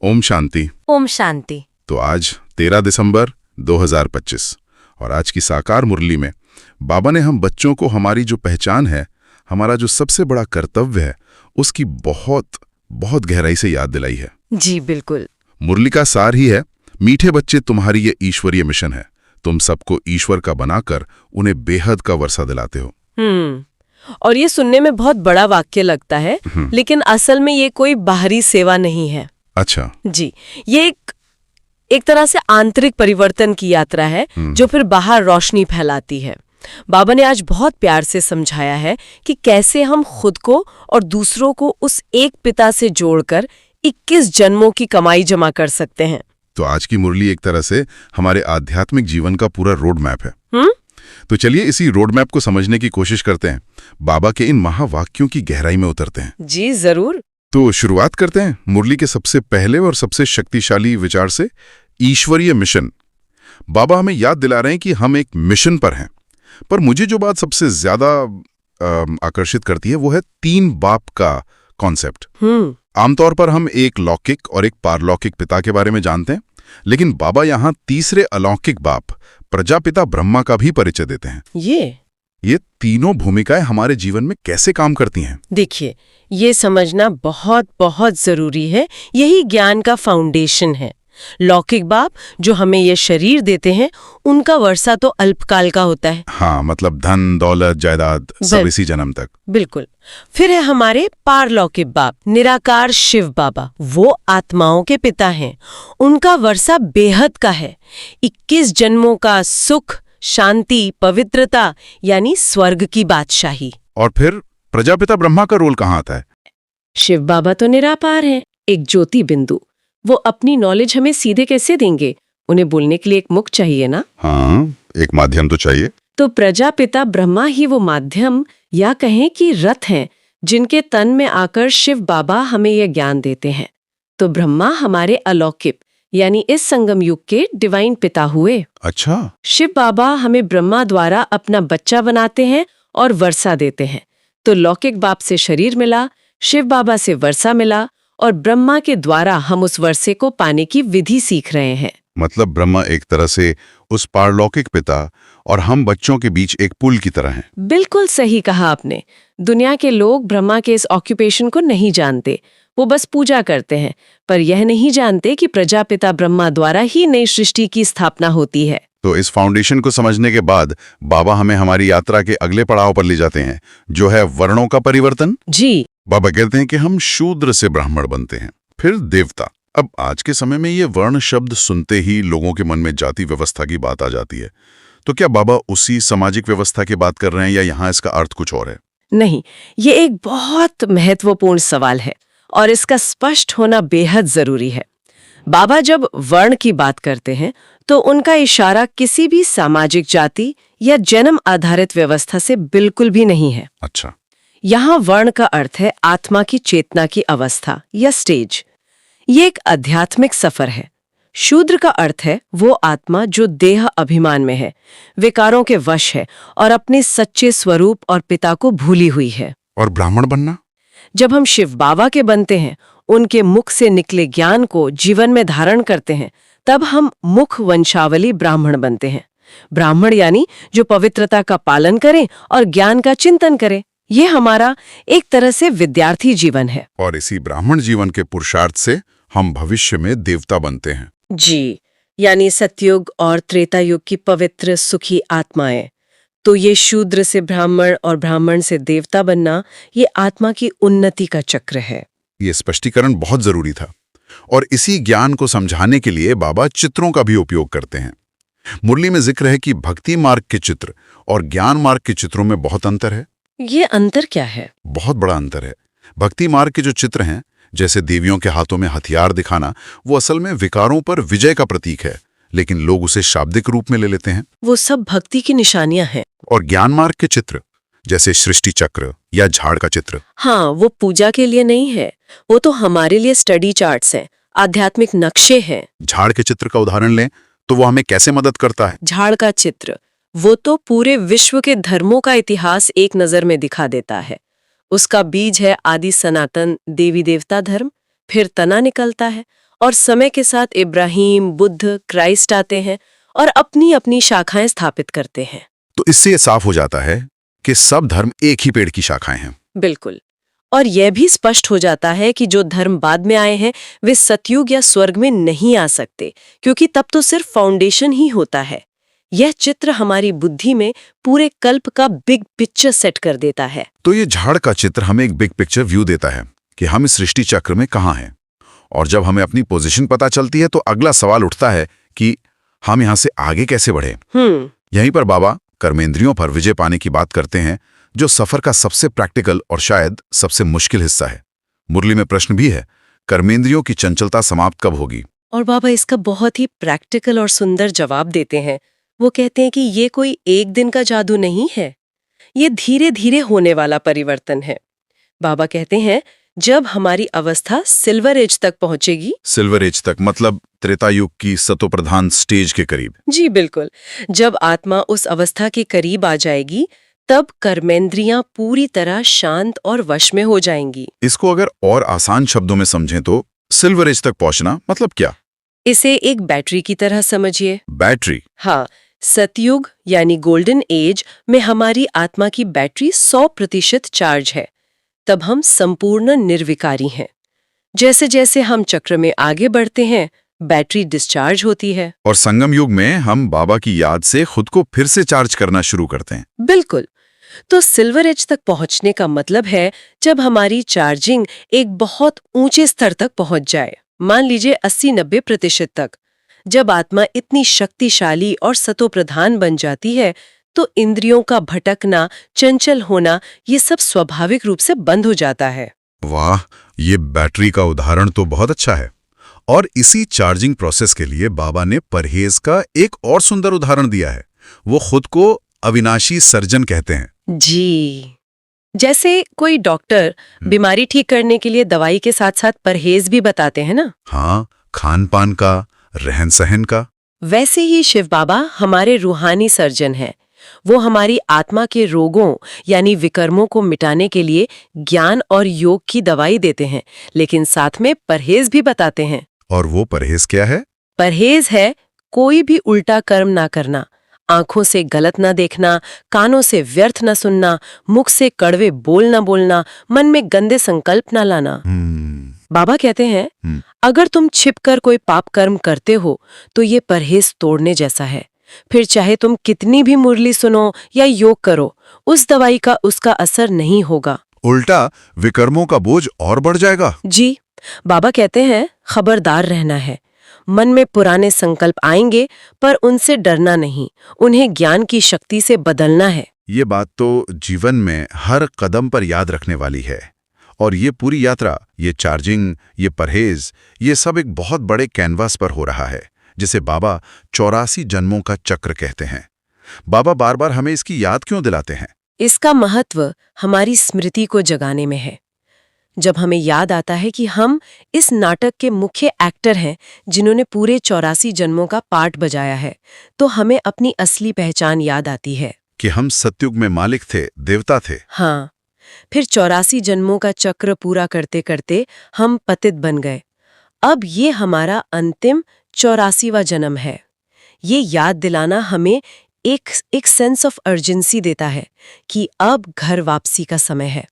ओम शांति। ओम शांति। तो आज 13 दिसंबर 2025 और आज की साकार मुरली में बाबा ने हम बच्चों को हमारी जो पहचान है, हमारा जो सबसे बड़ा कर्तव्य है, उसकी बहुत बहुत गहराई से याद दिलाई है। जी बिल्कुल। मुरली का सार ही है, मीठे बच्चे तुम्हारी ये ईश्वरीय मिशन है। तुम सबको ईश्वर का बनाकर उन्हें बेहद का वर्षा दिलाते हो। और ये सुनने में बहुत बड़ा वाक्य लगता है, लेकिन असल में ये कोई बाहरी सेवा नहीं है। अच्छा जी, ये एक तरह से आंतरिक परिवर्तन की यात्रा है जो फिर बाहर रोशनी फैलाती है। बाबा ने आज बहुत प्यार से समझाया है कि कैसे हम खुद को और दूसरों को उस एक पिता से जोड़कर 21 जन्मों की कमाई जमा कर सकते हैं। तो आज की मुरली एक तरह से हमारे आध्यात्मिक जीवन का पूरा रोड मैप है। तो चलिए इसी रोड मैप को समझने की कोशिश करते हैं, बाबा के इन महावाक्यों की गहराई में उतरते हैं। जी जरूर। तो शुरुआत करते हैं मुरली के सबसे पहले और सबसे शक्तिशाली विचार से, ईश्वरीय मिशन। बाबा हमें याद दिला रहे हैं कि हम एक मिशन पर हैं। पर मुझे जो बात सबसे ज्यादा आकर्षित करती है वो है 3 बाप का कॉन्सेप्ट। आमतौर पर हम एक लौकिक और एक पारलौकिक पिता के बारे में जानते हैं, लेकिन बाबा यहाँ तीसरे अलौकिक बाप प्रजापिता ब्रह्मा का भी परिचय देते हैं। ये तीनों भूमिकाएं हमारे जीवन में कैसे काम करती हैं? देखिए, ये समझना बहुत बहुत जरूरी है। यही ज्ञान का फाउंडेशन है। लौकिक बाप जो हमें ये शरीर देते हैं, उनका वर्षा तो अल्पकाल का होता है। हाँ, मतलब धन दौलत जायदाद सब इसी जन्म तक। बिल्कुल। फिर है हमारे पारलौकिक बाप, निराकार शिव बाबा। वो आत्माओं के पिता हैं। उनका वर्षा बेहद का है। 21 जन्मों का सुख, शांति, पवित्रता, यानी स्वर्ग की बादशाही। और फिर प्रजापिता ब्रह्मा का रोल कहाँ आता है? शिव बाबा तो निरापार हैं, एक ज्योति बिंदु। वो अपनी नॉलेज हमें सीधे कैसे देंगे? उन्हें बोलने के लिए एक मुख चाहिए ना। हाँ, एक माध्यम तो चाहिए। तो प्रजापिता ब्रह्मा ही वो माध्यम या कहें कि रथ हैं, जिनके तन में आकर शिव बाबा हमें यह ज्ञान देते हैं। तो ब्रह्मा हमारे अलौकिक यानी इस संगम युग के डिवाइन पिता हुए। अच्छा। शिव बाबा हमें ब्रह्मा द्वारा अपना बच्चा बनाते हैं और वर्षा देते हैं। तो लौकिक बाप से शरीर मिला, शिव बाबा से वर्षा मिला, और ब्रह्मा के द्वारा हम उस वर्षे को पाने की विधि सीख रहे हैं। मतलब ब्रह्मा एक तरह से उस पारलौकिक पिता और हम बच्चों के बीच एक पुल की तरह हैं। बिल्कुल सही कहा आपने। दुनिया के लोग ब्रह्मा के इस ऑक्यूपेशन को नहीं जानते। वो बस पूजा करते हैं, पर यह नहीं जानते कि प्रजापिता ब्रह्मा द्वारा ही नई सृष्टि की स्थापना होती है। तो इस फाउंडेशन को समझने के बाद बाबा हमें हमारी यात्रा के अगले पड़ाव पर ले जाते हैं, जो है वर्णों का परिवर्तन। जी। बाबा कहते हैं कि हम शूद्र से ब्राह्मण बनते हैं, फिर देवता। अब आज के समय में ये वर्ण शब्द सुनते ही लोगों के मन में जाति व्यवस्था की बात आ जाती है। तो क्या बाबा उसी सामाजिक व्यवस्था की बात कर रहे हैं या यहाँ इसका अर्थ कुछ और है? नहीं, ये एक बहुत महत्वपूर्ण सवाल है और इसका स्पष्ट होना बेहद जरूरी है। बाबा जब वर्ण की बात करते हैं तो उनका इशारा किसी भी सामाजिक जाति या जन्म आधारित व्यवस्था से बिल्कुल भी नहीं है। अच्छा। यहाँ वर्ण का अर्थ है आत्मा की चेतना की अवस्था या स्टेज। ये एक आध्यात्मिक सफर है। शूद्र का अर्थ है वो आत्मा जो देह अभिमान में है, विकारों के वश है और अपने सच्चे स्वरूप और पिता को भूली हुई है। और ब्राह्मण बनना? जब हम शिव बाबा के बनते हैं, उनके मुख से निकले ज्ञान को जीवन में धारण करते हैं, तब हम मुख वंशावली ब्राह्मण बनते हैं। ब्राह्मण यानी जो पवित्रता का पालन करें और ज्ञान का चिंतन करें। ये हमारा एक तरह से विद्यार्थी जीवन है। और इसी ब्राह्मण जीवन के पुरुषार्थ से हम भविष्य में देवता बनते हैं। जी, यानी सतयुग और त्रेता युग की पवित्र सुखी आत्माएं। तो ये शूद्र से ब्राह्मण और ब्राह्मण से देवता बनना, ये आत्मा की उन्नति का चक्र है। ये स्पष्टीकरण बहुत जरूरी था। और इसी ज्ञान को समझाने के लिए बाबा चित्रों का भी उपयोग करते हैं। मुरली में जिक्र है कि भक्ति मार्ग के चित्र और ज्ञान मार्ग के चित्रों में बहुत अंतर है। ये अंतर क्या है? बहुत बड़ा अंतर है। भक्ति मार्ग के जो चित्र हैं, जैसे देवियों के हाथों में हथियार दिखाना, वो असल में विकारों पर विजय का प्रतीक है, लेकिन लोग उसे शाब्दिक रूप में ले लेते हैं। वो सब भक्ति की निशानियां हैं। और ज्ञान मार्ग के चित्र, जैसे सृष्टि चक्र या झाड़ का चित्र, हाँ, वो पूजा के लिए नहीं है। वो तो हमारे लिए स्टडी चार्ट्स हैं, आध्यात्मिक नक्शे हैं। झाड़ के चित्र का उदाहरण लें तो वो हमें कैसे मदद करता है? झाड़ का चित्र वो तो पूरे विश्व के धर्मों का इतिहास एक नजर में दिखा देता है। उसका बीज है आदि सनातन देवी देवता धर्म, फिर तना निकलता है और समय के साथ इब्राहिम, बुद्ध, क्राइस्ट आते हैं और अपनी अपनी शाखाएं स्थापित करते हैं। तो इससे ये साफ हो जाता है कि सब धर्म एक ही पेड़ की शाखाएं हैं। बिल्कुल। और यह भी स्पष्ट हो जाता है कि जो धर्म बाद में आए हैं वे सतयुग या स्वर्ग में नहीं आ सकते, क्योंकि तब तो सिर्फ फाउंडेशन ही होता है। यह चित्र हमारी बुद्धि में पूरे कल्प का बिग पिक्चर सेट कर देता है। तो ये झाड़ का चित्र हमें एक बिग पिक्चर व्यू देता है कि हम इस सृष्टि चक्र में कहाँ हैं। और जब हमें अपनी पोजीशन पता चलती है तो अगला सवाल उठता है कि हम यहाँ से आगे कैसे बढ़े। यहीं पर बाबा कर्मेंद्रियों पर विजय पाने की बात करते हैं, जो सफर का सबसे प्रैक्टिकल और शायद सबसे मुश्किल हिस्सा है। मुरली में प्रश्न भी है, कर्मेंद्रियों की चंचलता समाप्त कब होगी? और बाबा इसका बहुत ही प्रैक्टिकल और सुंदर जवाब देते हैं। वो कहते हैं कि ये कोई एक दिन का जादू नहीं है, ये धीरे धीरे होने वाला परिवर्तन है। बाबा कहते हैं जब हमारी अवस्था सिल्वर एज तक पहुंचेगी। सिल्वर एज तक मतलब त्रेता युग की सतोप्रधान स्टेज के करीब? जी बिल्कुल। जब आत्मा उस अवस्था के करीब आ जाएगी तब कर्मेंद्रियां पूरी तरह शांत और वश में हो जाएंगी। इसको अगर और आसान शब्दों में समझें तो सिल्वर एज तक पहुंचना मतलब क्या? इसे एक बैटरी की तरह समझिए। बैटरी? हाँ, सतयुग यानी गोल्डन एज में हमारी आत्मा की बैटरी 100% चार्ज है। तब हम संपूर्ण निर्विकारी हैं। जैसे जैसे हम चक्र में आगे बढ़ते हैं बैटरी डिस्चार्ज होती है। और संगम युग में हम बाबा की याद से खुद को फिर से चार्ज करना शुरू करते हैं। बिल्कुल। तो सिल्वर एज तक पहुंचने का मतलब है जब हमारी चार्जिंग एक बहुत ऊंचे स्तर तक पहुंच जाए, मान लीजिए 80-90% तक। जब आत्मा इतनी शक्तिशाली और सतोप्रधान बन जाती है तो इंद्रियों का भटकना, चंचल होना, ये सब स्वाभाविक रूप से बंद हो जाता है। वाह, ये बैटरी का उदाहरण तो बहुत अच्छा है। और इसी चार्जिंग प्रोसेस के लिए बाबा ने परहेज का एक और सुंदर उदाहरण दिया है। वो खुद को अविनाशी सर्जन कहते हैं। जी, जैसे कोई डॉक्टर बीमारी ठीक करने के लिए दवाई के साथ साथ परहेज भी बताते हैं ना। हाँ, खान पान का, रहन सहन का। वैसे ही शिव बाबा हमारे रूहानी सर्जन हैं। वो हमारी आत्मा के रोगों यानी विकर्मों को मिटाने के लिए ज्ञान और योग की दवाई देते हैं, लेकिन साथ में परहेज भी बताते हैं। और वो परहेज क्या है? परहेज है कोई भी उल्टा कर्म ना करना, आंखों से गलत ना देखना, कानों से व्यर्थ ना सुनना, मुख से कड़वे बोल ना बोलना, मन में गंदे संकल्प ना लाना। बाबा कहते हैं अगर तुम छिपकर कोई पाप कर्म करते हो तो ये परहेज तोड़ने जैसा है। फिर चाहे तुम कितनी भी मुरली सुनो या योग करो, उस दवाई का उसका असर नहीं होगा। उल्टा विकर्मों का बोझ और बढ़ जाएगा। जी, बाबा कहते हैं खबरदार रहना है। मन में पुराने संकल्प आएंगे पर उनसे डरना नहीं, उन्हें ज्ञान की शक्ति से बदलना है। ये बात तो जीवन में हर कदम पर याद रखने वाली है। और ये पूरी यात्रा, ये चार्जिंग, ये परहेज, ये सब एक बहुत बड़े कैनवास पर हो रहा है, जिसे बाबा 84 जन्मों का चक्र कहते हैं। बाबा बार बार हमें इसकी याद क्यों दिलाते हैं? इसका महत्व हमारी स्मृति को जगाने में है। जब हमें याद आता है कि हम इस नाटक के मुख्य एक्टर हैं जिन्होंने पूरे 84 जन्मों का पार्ट बजाया है, तो हमें अपनी असली पहचान याद आती है कि हम सतयुग में मालिक थे, देवता थे। हाँ, फिर 84 जन्मों का चक्र पूरा करते करते हम पतित बन गए। अब ये हमारा अंतिम 84वां जन्म है। ये याद दिलाना हमें एक सेंस ऑफ अर्जेंसी देता है कि अब घर वापसी का समय है,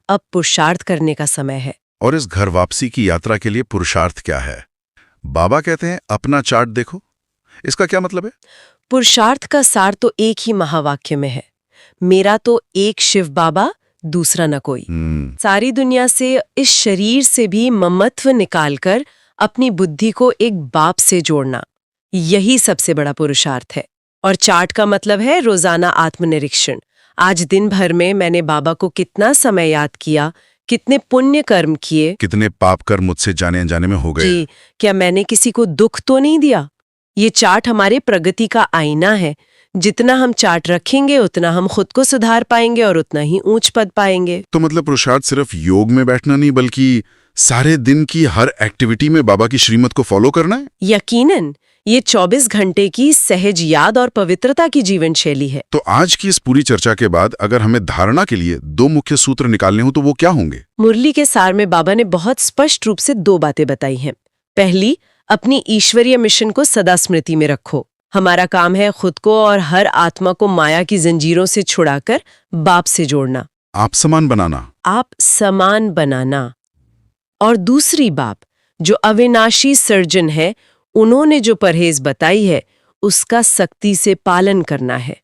अब पुरुषार्थ करने का समय है। और इस घर वापसी की यात्रा के लिए पुरुषार्थ क्या है? बाबा कहते हैं अपना चार्ट देखो। इसका क्या मतलब है? पुरुषार्थ का सार तो एक ही महावाक्य में है, मेरा तो एक शिव बाबा, दूसरा न कोई। सारी दुनिया से, इस शरीर से भी ममत्व निकालकर अपनी बुद्धि को एक बाप से जोड़ना, यही सबसे बड़ा पुरुषार्थ है। और चार्ट का मतलब है रोजाना आत्मनिरीक्षण। आज दिन भर में मैंने बाबा को कितना समय याद किया, कितने पुण्य कर्म किए, कितने पाप कर मुझसे जाने अनजाने में हो गए। जी, क्या मैंने किसी को दुख तो नहीं दिया? ये चार्ट हमारे प्रगति का आईना है। जितना हम चार्ट रखेंगे उतना हम खुद को सुधार पाएंगे और उतना ही ऊंच पद पाएंगे। तो मतलब पुरुषार्थ सिर्फ योग में बैठना नहीं, बल्कि सारे दिन की हर एक्टिविटी में बाबा की श्रीमत को फॉलो करना है। यकीनन ये 24 घंटे की सहज याद और पवित्रता की जीवन शैली है। तो आज की इस पूरी चर्चा के बाद अगर हमें धारणा के लिए 2 मुख्य सूत्र निकालने हो तो वो क्या होंगे? मुरली के सार में बाबा ने बहुत स्पष्ट रूप से 2 बातें बताई हैं। पहली, अपनी ईश्वरीय मिशन को सदा स्मृति में रखो। हमारा काम है खुद को और हर आत्मा को माया की जंजीरों से छुड़ाकर बाप से जोड़ना, आप समान बनाना। आप समान बनाना। और दूसरी बात, जो अविनाशी सर्जन है, उन्होंने जो परहेज बताई है उसका सख्ती से पालन करना है।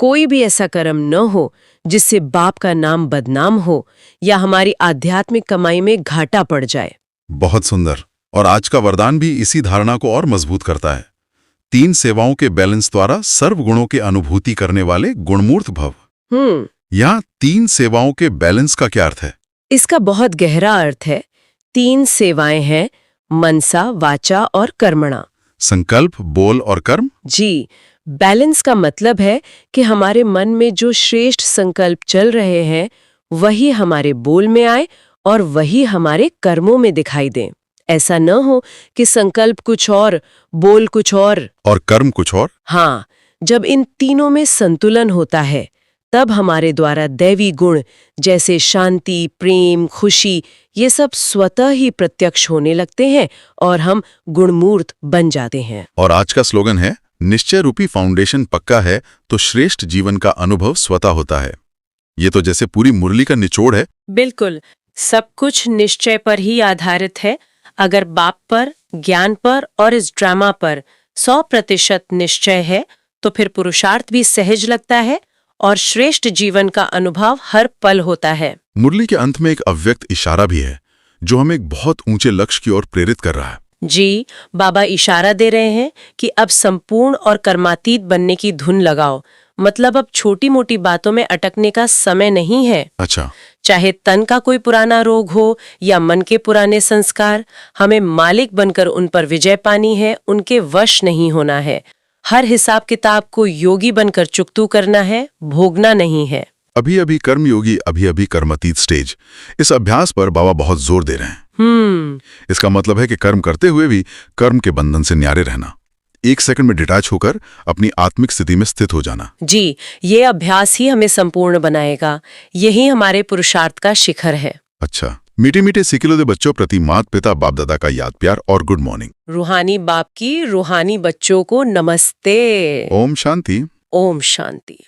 कोई भी ऐसा कर्म न हो जिससे बाप का नाम बदनाम हो या हमारी आध्यात्मिक कमाई में घाटा पड़ जाए। बहुत सुंदर। और आज का वरदान भी इसी धारणा को और मजबूत करता है। 3 सेवाओं के बैलेंस द्वारा सर्व गुणों की अनुभूति करने वाले गुणमूर्त भव। यहाँ 3 सेवाओं के बैलेंस का क्या अर्थ है? इसका बहुत गहरा अर्थ है। 3 सेवाएं हैं, मनसा, वाचा और कर्मणा। संकल्प, बोल और कर्म। जी, बैलेंस का मतलब है कि हमारे मन में जो श्रेष्ठ संकल्प चल रहे हैं वही हमारे बोल में आए और वही हमारे कर्मों में दिखाई दे। ऐसा न हो कि संकल्प कुछ और, बोल कुछ और कर्म कुछ और। हाँ, जब इन तीनों में संतुलन होता है तब हमारे द्वारा दैवी गुण जैसे शांति, प्रेम, खुशी, ये सब स्वतः ही प्रत्यक्ष होने लगते हैं और हम गुणमूर्त बन जाते हैं। और आज का स्लोगन है, निश्चय रूपी फाउंडेशन पक्का है तो श्रेष्ठ जीवन का अनुभव स्वतः होता है। ये तो जैसे पूरी मुरली का निचोड़ है। बिल्कुल, सब कुछ निश्चय पर ही आधारित है। अगर बाप पर, ज्ञान पर और इस ड्रामा पर 100% निश्चय है तो फिर पुरुषार्थ भी सहज लगता है और श्रेष्ठ जीवन का अनुभव हर पल होता है। मुरली के अंत में एक अव्यक्त इशारा भी है जो हमें एक बहुत ऊंचे लक्ष्य की ओर प्रेरित कर रहा है। जी, बाबा इशारा दे रहे हैं कि अब संपूर्ण और कर्मातीत बनने की धुन लगाओ। मतलब अब छोटी मोटी बातों में अटकने का समय नहीं है। अच्छा। चाहे तन का कोई पुराना रोग हो या मन के पुराने संस्कार, हमें मालिक बनकर उन पर विजय पानी है, उनके वश नहीं होना है। हर हिसाब किताब को योगी बनकर चुकतू करना है, भोगना नहीं है। अभी अभी कर्मयोगी, अभी अभी कर्मातीत स्टेज, इस अभ्यास पर बाबा बहुत जोर दे रहे हैं। इसका मतलब है कि कर्म करते हुए भी कर्म के बंधन से न्यारे रहना, 1 सेकंड में डिटैच होकर अपनी आत्मिक स्थिति में स्थित हो जाना। जी, ये अभ्यास ही हमें संपूर्ण बनाएगा। यही हमारे पुरुषार्थ का शिखर है। अच्छा, मीठे मीठे सिकिलों बच्चों प्रति माता पिता बाप दादा का याद प्यार और गुड मॉर्निंग। रूहानी बाप की रूहानी बच्चों को नमस्ते। ओम शांति। ओम शांति।